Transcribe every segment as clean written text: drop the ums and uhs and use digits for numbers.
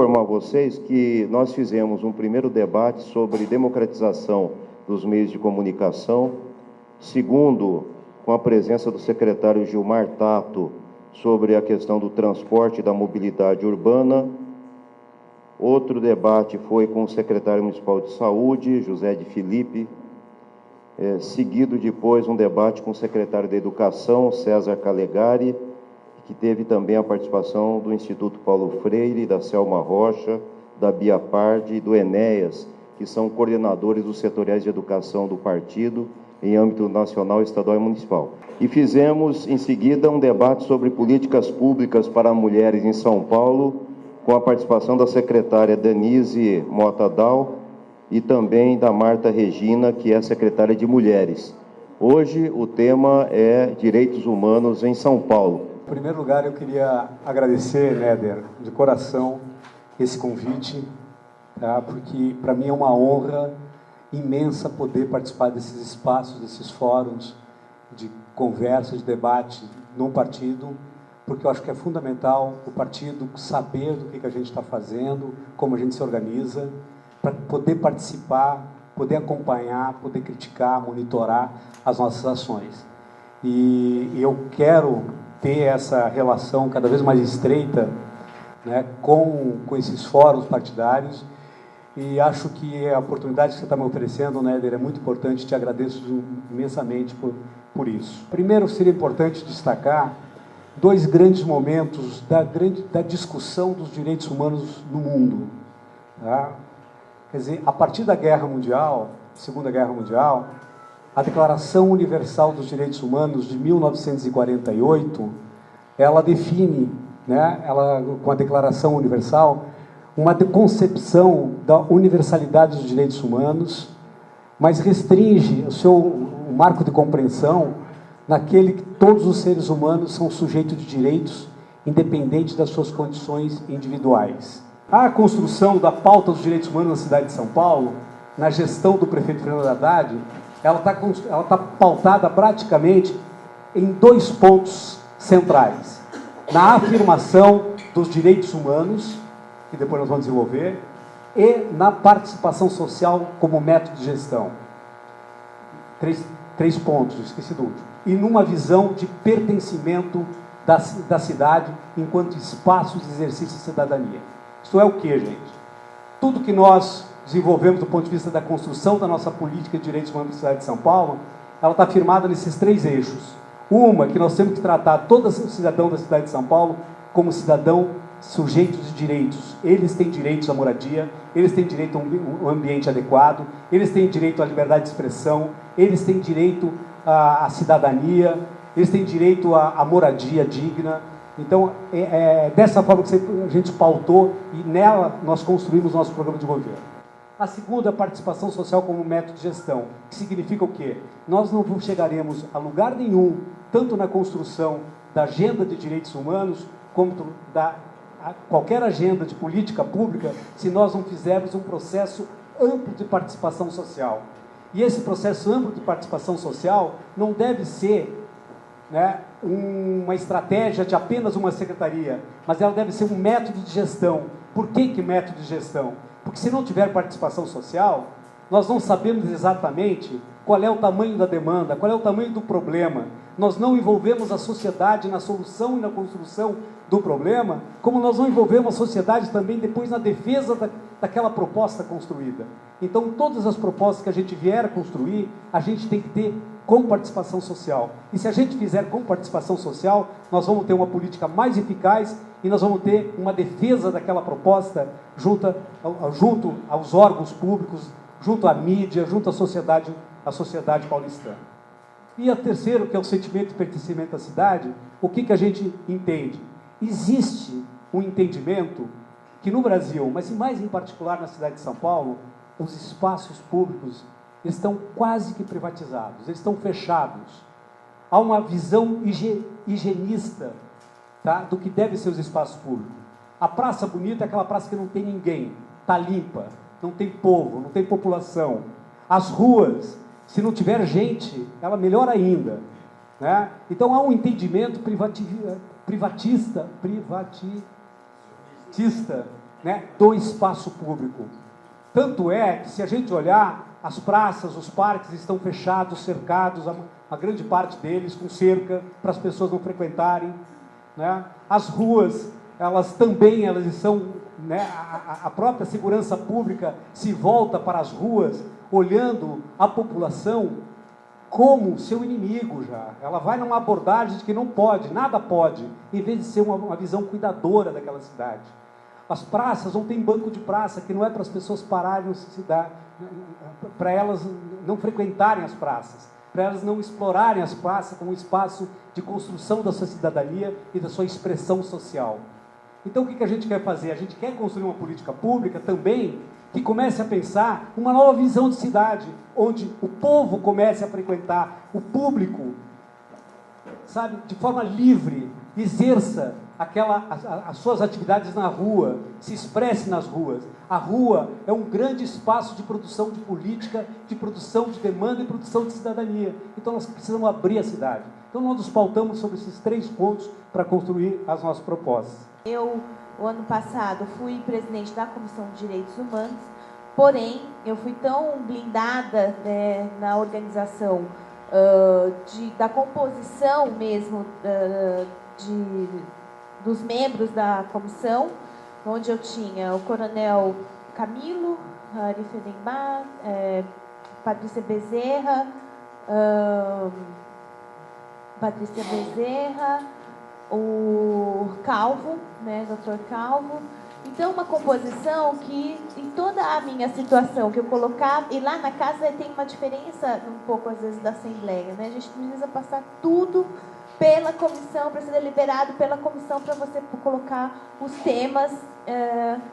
informar vocês que nós fizemos um primeiro debate sobre democratização dos meios de comunicação, segundo, com a presença do secretário Gilmar Tato, sobre a questão do transporte e da mobilidade urbana. Outro debate foi com o secretário municipal de saúde, José de Filipe, seguido depois um debate com o secretário da Educação, César Calegari, que teve também a participação do Instituto Paulo Freire, da Selma Rocha, da Bia Pardi e do Enéas, que são coordenadores dos setoriais de educação do partido, em âmbito nacional, estadual e municipal. E fizemos, em seguida, um debate sobre políticas públicas para mulheres em São Paulo, com a participação da secretária Denise Mota Dal e também da Marta Regina, que é secretária de Mulheres. Hoje, o tema é Direitos Humanos em São Paulo. Em primeiro lugar, eu queria agradecer, Néder, de coração, esse convite, tá? Porque para mim é uma honra imensa poder participar desses espaços, desses fóruns de conversa, de debate no partido, porque eu acho que é fundamental o partido saber do que a gente está fazendo, como a gente se organiza, para poder participar, poder acompanhar, poder criticar, monitorar as nossas ações. E eu quero ter essa relação cada vez mais estreita, né, com esses fóruns partidários, e acho que a oportunidade que você está me oferecendo, Néder, é muito importante, te agradeço imensamente por isso. Primeiro, seria importante destacar dois grandes momentos da discussão dos direitos humanos no mundo. Tá? Quer dizer, a partir da Guerra Mundial, Segunda Guerra Mundial, a Declaração Universal dos Direitos Humanos de 1948, ela define, né, com a Declaração Universal, uma concepção da universalidade dos direitos humanos, mas restringe o marco de compreensão naquele que todos os seres humanos são sujeitos de direitos, independente das suas condições individuais. A construção da pauta dos direitos humanos na cidade de São Paulo, na gestão do prefeito Fernando Haddad, ela está pautada praticamente em dois pontos centrais. Na afirmação dos direitos humanos, que depois nós vamos desenvolver, e na participação social como método de gestão. Três pontos, esqueci do último. E numa visão de pertencimento da cidade enquanto espaço de exercício de cidadania. Isto é o que, gente? Tudo que nós desenvolvemos do ponto de vista da construção da nossa política de direitos humanos na cidade de São Paulo, ela está firmada nesses três eixos. Uma, que nós temos que tratar todo cidadão da cidade de São Paulo como cidadão sujeitos de direitos. Eles têm direitos à moradia, eles têm direito a um ambiente adequado, eles têm direito à liberdade de expressão, eles têm direito à cidadania, eles têm direito à moradia digna. Então, dessa forma que a gente pautou e nela nós construímos nosso programa de governo. A segunda, a participação social como método de gestão, que significa o quê? Nós não chegaremos a lugar nenhum, tanto na construção da agenda de direitos humanos, como qualquer agenda de política pública, se nós não fizermos um processo amplo de participação social. E esse processo amplo de participação social não deve ser, né, uma estratégia de apenas uma secretaria, mas ela deve ser um método de gestão. Por que método de gestão? Porque se não tiver participação social, nós não sabemos exatamente qual é o tamanho da demanda, qual é o tamanho do problema. Nós não envolvemos a sociedade na solução e na construção do problema, como nós não envolvemos a sociedade também depois na defesa daquela proposta construída. Então, todas as propostas que a gente vier a construir, a gente tem que ter com participação social. E se a gente fizer com participação social, nós vamos ter uma política mais eficaz e nós vamos ter uma defesa daquela proposta junto aos órgãos públicos, junto à mídia, junto à sociedade paulistana. E a terceira, que é o sentimento de pertencimento à cidade, o que a gente entende? Existe um entendimento que no Brasil, mas mais em particular na cidade de São Paulo, os espaços públicos estão quase que privatizados, eles estão fechados. Há uma visão higienista, tá, do que devem ser os espaços públicos. A praça bonita é aquela praça que não tem ninguém, está limpa, não tem povo, não tem população. As ruas, se não tiver gente, ela melhor ainda, né? Então há um entendimento privatista né, do espaço público. Tanto é que, se a gente olhar, as praças, os parques estão fechados, cercados, a grande parte deles com cerca para as pessoas não frequentarem, né? As ruas, elas são, né, a própria segurança pública se volta para as ruas, olhando a população como seu inimigo já. Ela vai numa abordagem de que não pode, nada pode, em vez de ser uma visão cuidadora daquela cidade. As praças não tem banco de praça, que não é para as pessoas pararem para elas não frequentarem as praças, para elas não explorarem as praças como um espaço de construção da sua cidadania e da sua expressão social. Então, o que a gente quer fazer? A gente quer construir uma política pública também que comece a pensar uma nova visão de cidade, onde o povo comece a frequentar, o público, sabe, de forma livre, exerça as suas atividades na rua, se expresse nas ruas. A rua é um grande espaço de produção de política, de produção de demanda e produção de cidadania. Então nós precisamos abrir a cidade. Então nós nos pautamos sobre esses 3 pontos para construir as nossas propostas. O ano passado, fui presidente da Comissão de Direitos Humanos, porém, eu fui tão blindada, né, na organização da composição mesmo dos membros da comissão, onde eu tinha o coronel Camilo, Arif Edembar, Patrícia Bezerra, o Calvo, né, Dr. Calvo. Então, uma composição que, em toda a minha situação que eu colocava, e lá na casa tem uma diferença um pouco, às vezes, da Assembleia, né? A gente precisa passar tudo pela comissão, para ser deliberado pela comissão, para você colocar os temas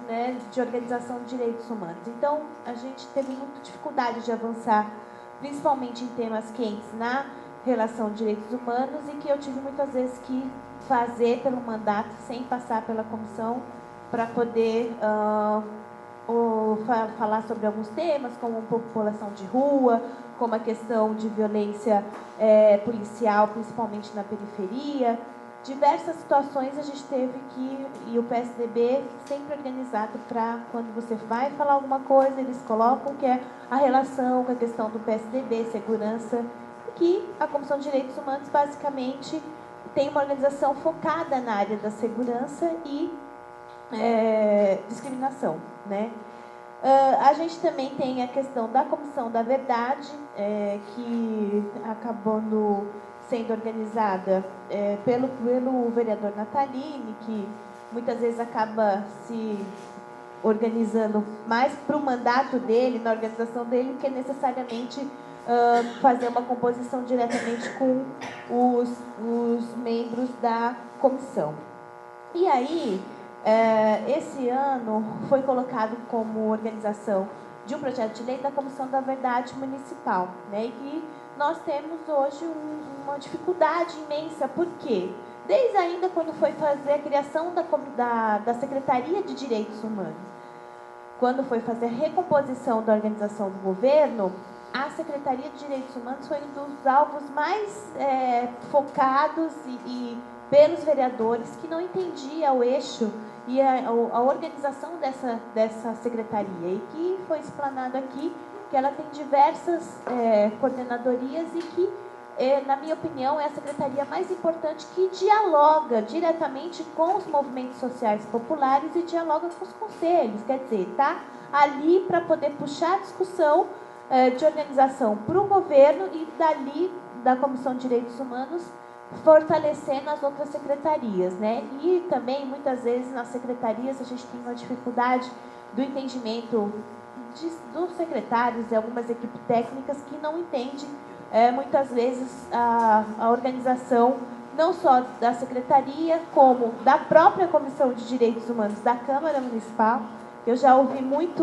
né, de organização de direitos humanos. Então, a gente teve muita dificuldade de avançar, principalmente em temas quentes na relação de direitos humanos, e que eu tive muitas vezes que fazer pelo mandato, sem passar pela comissão, para poder falar sobre alguns temas, como população de rua, como a questão de violência policial, principalmente na periferia. Diversas situações a gente teve que, e o PSDB sempre organizado para, quando você vai falar alguma coisa, eles colocam que é a relação com a questão do PSDB, segurança, que a Comissão de Direitos Humanos basicamente tem uma organização focada na área da segurança e discriminação, né? A gente também tem a questão da Comissão da Verdade, que acabou sendo organizada pelo vereador Natalini, que muitas vezes acaba se organizando mais para o mandato dele, na organização dele, que necessariamente fazer uma composição diretamente com os membros da comissão. E aí, esse ano foi colocado como organização de um projeto de lei da Comissão da Verdade Municipal, né? E que nós temos hoje uma dificuldade imensa, porque desde ainda quando foi fazer a criação da Secretaria de Direitos Humanos, quando foi fazer a recomposição da organização do governo, a Secretaria de Direitos Humanos foi um dos alvos mais focados e pelos vereadores, que não entendia o eixo e a organização dessa secretaria, e que foi explanado aqui que ela tem diversas coordenadorias e que, na minha opinião, é a secretaria mais importante, que dialoga diretamente com os movimentos sociais populares e dialoga com os conselhos, quer dizer, está ali para poder puxar a discussão de organização para o governo e dali, da Comissão de Direitos Humanos, fortalecendo as outras secretarias, né? E também, muitas vezes, nas secretarias, a gente tem uma dificuldade do entendimento dos secretários e algumas equipes técnicas que não entendem, muitas vezes, a organização, não só da secretaria, como da própria Comissão de Direitos Humanos da Câmara Municipal. Eu já ouvi muito,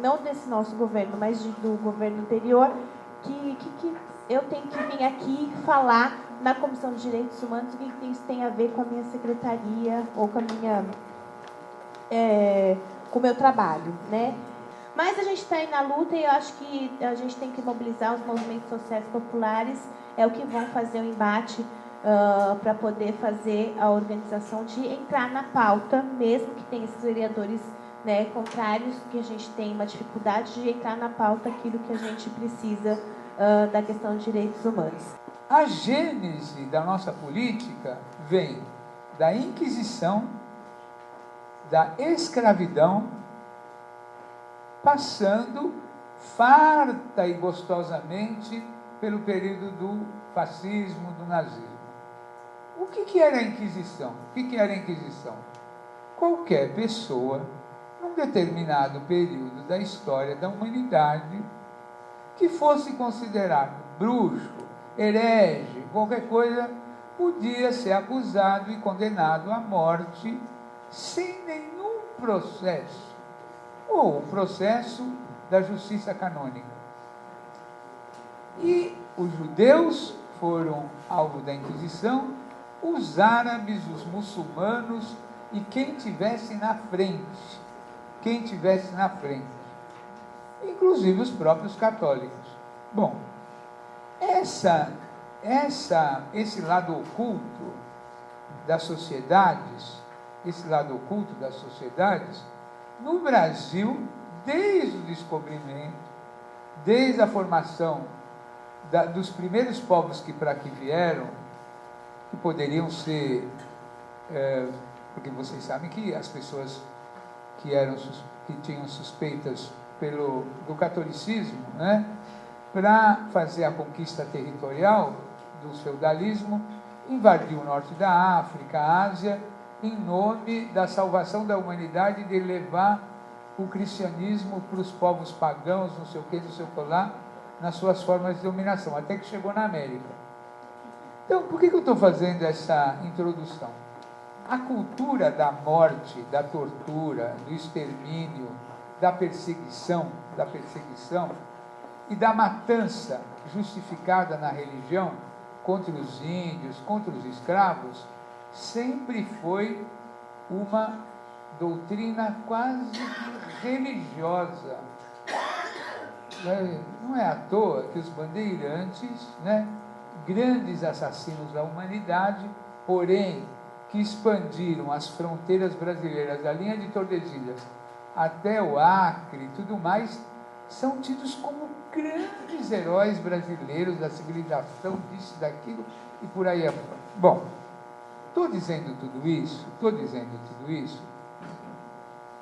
não desse nosso governo, mas do governo anterior, que eu tenho que vir aqui falar na Comissão de Direitos Humanos o que isso tem a ver com a minha secretaria ou com com o meu trabalho, né? Mas a gente está aí na luta, e eu acho que a gente tem que mobilizar os movimentos sociais populares, é o que vão fazer o embate para poder fazer a organização de entrar na pauta, mesmo que tenha esses vereadores, né, contrários, que a gente tem uma dificuldade de entrar na pauta aquilo que a gente precisa da questão de direitos humanos. A gênese da nossa política vem da Inquisição, da escravidão, passando farta e gostosamente pelo período do fascismo, do nazismo. O que era a Inquisição? O que era a Inquisição? Qualquer pessoa, num determinado período da história da humanidade, que fosse considerado bruxo, herege, qualquer coisa, podia ser acusado e condenado à morte sem nenhum processo, ou o processo da justiça canônica. E os judeus foram alvo da Inquisição, os árabes, os muçulmanos e quem tivesse na frente, inclusive os próprios católicos. Bom, esse lado oculto das sociedades, no Brasil, desde o descobrimento, desde a formação dos primeiros povos que para aqui vieram, que poderiam ser, porque vocês sabem que as pessoas que tinham suspeitas do catolicismo, né, para fazer a conquista territorial do feudalismo, invadiu o norte da África, a Ásia, em nome da salvação da humanidade, de levar o cristianismo para os povos pagãos, não sei o que lá, nas suas formas de dominação, até que chegou na América. Então, por que eu estou fazendo essa introdução? A cultura da morte, da tortura, do extermínio, da perseguição e da matança justificada na religião contra os índios, contra os escravos, sempre foi uma doutrina quase religiosa. Não é à toa que os bandeirantes, né, grandes assassinos da humanidade, porém, que expandiram as fronteiras brasileiras, da linha de Tordesilhas até o Acre e tudo mais, são tidos como grandes heróis brasileiros da civilização, disso, daquilo e por aí afora. Bom, estou dizendo tudo isso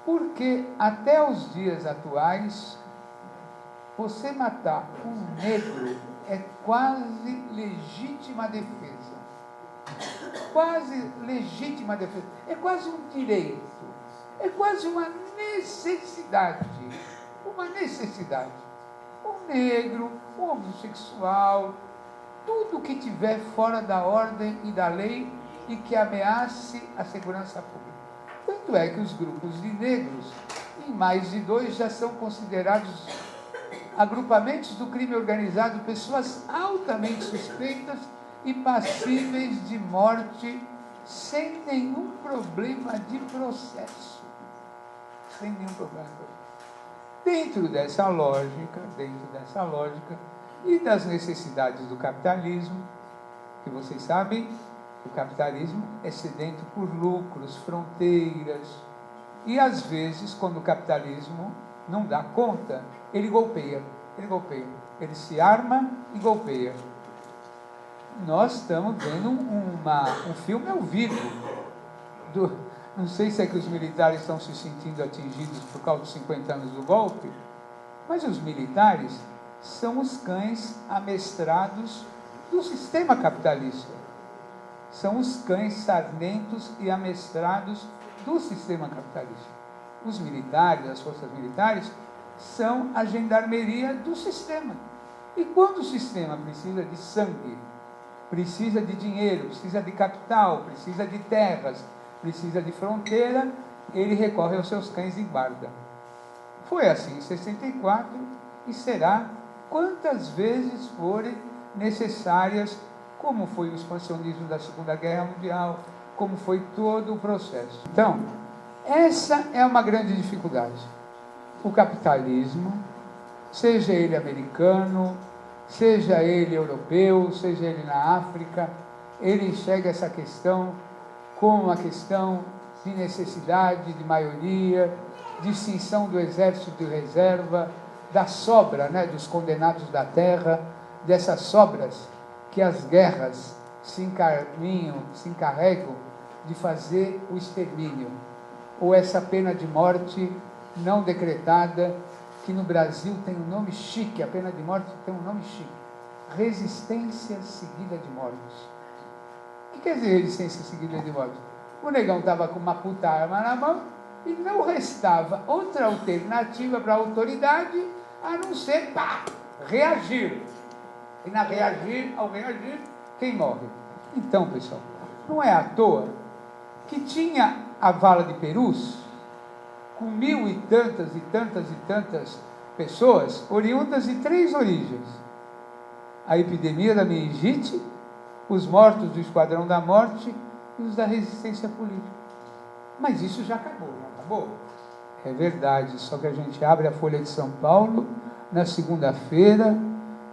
porque até os dias atuais, você matar um negro é quase legítima defesa. É quase um direito. É quase uma necessidade. Um negro, um homossexual, tudo que tiver fora da ordem e da lei e que ameace a segurança pública. Tanto é que os grupos de negros, em mais de 2, já são considerados agrupamentos do crime organizado, pessoas altamente suspeitas e passíveis de morte sem nenhum problema de processo. Dentro dessa lógica e das necessidades do capitalismo, que vocês sabem, o capitalismo é sedento por lucros, fronteiras, e às vezes, quando o capitalismo não dá conta, ele golpeia, ele se arma e golpeia. Nós estamos vendo um filme ao vivo, não sei se é que os militares estão se sentindo atingidos por causa dos 50 anos do golpe, mas os militares são os cães amestrados do sistema capitalista. São os cães sardentos e amestrados do sistema capitalista. Os militares, as forças militares, são a gendarmeria do sistema. E quando o sistema precisa de sangue, precisa de dinheiro, precisa de capital, precisa de terras, precisa de fronteira, ele recorre aos seus cães de guarda. Foi assim em 64 e será quantas vezes forem necessárias, como foi o expansionismo da Segunda Guerra Mundial, como foi todo o processo. Então, essa é uma grande dificuldade. O capitalismo, seja ele americano, seja ele europeu, seja ele na África, ele enxerga essa questão como uma questão de necessidade, de maioria, de extinção do exército de reserva, da sobra, né, dos condenados da terra, dessas sobras que as guerras se encarregam de fazer o extermínio, ou essa pena de morte não decretada, que no Brasil tem um nome chique, a pena de morte tem um nome chique, resistência seguida de morte. O que quer dizer resistência seguida de morte? O negão estava com uma puta arma na mão e não restava outra alternativa para a autoridade a não ser, pá, reagir. E ao reagir, quem morre? Então, pessoal, não é à toa que tinha a vala de Perus, com 1000 e tantas pessoas, oriundas de 3 origens. A epidemia da meningite, os mortos do Esquadrão da Morte e os da resistência política. Mas isso já acabou, não acabou? É verdade, só que a gente abre a Folha de São Paulo na segunda-feira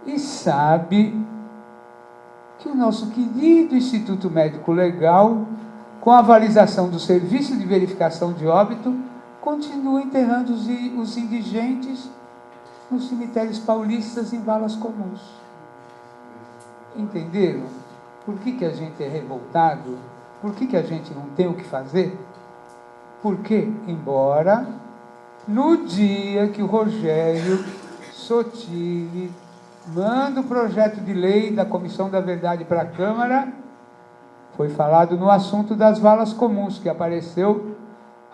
e sabe que o nosso querido Instituto Médico Legal, com a avalização do Serviço de Verificação de Óbito, continua enterrando os indigentes nos cemitérios paulistas em valas comuns. Entenderam? Por que a gente é revoltado? Por que a gente não tem o que fazer? Porque, embora no dia que o Rogério Sotile manda o projeto de lei da Comissão da Verdade para a Câmara, foi falado no assunto das valas comuns, que apareceu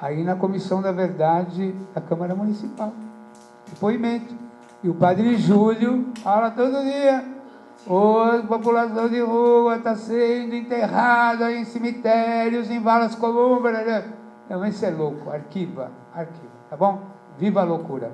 aí na Comissão da Verdade da Câmara Municipal. Depoimento. E o Padre Júlio fala todo dia: a população de rua está sendo enterrada em cemitérios, em valas comuns. Não, esse é louco. Arquiva. Tá bom? Viva a loucura.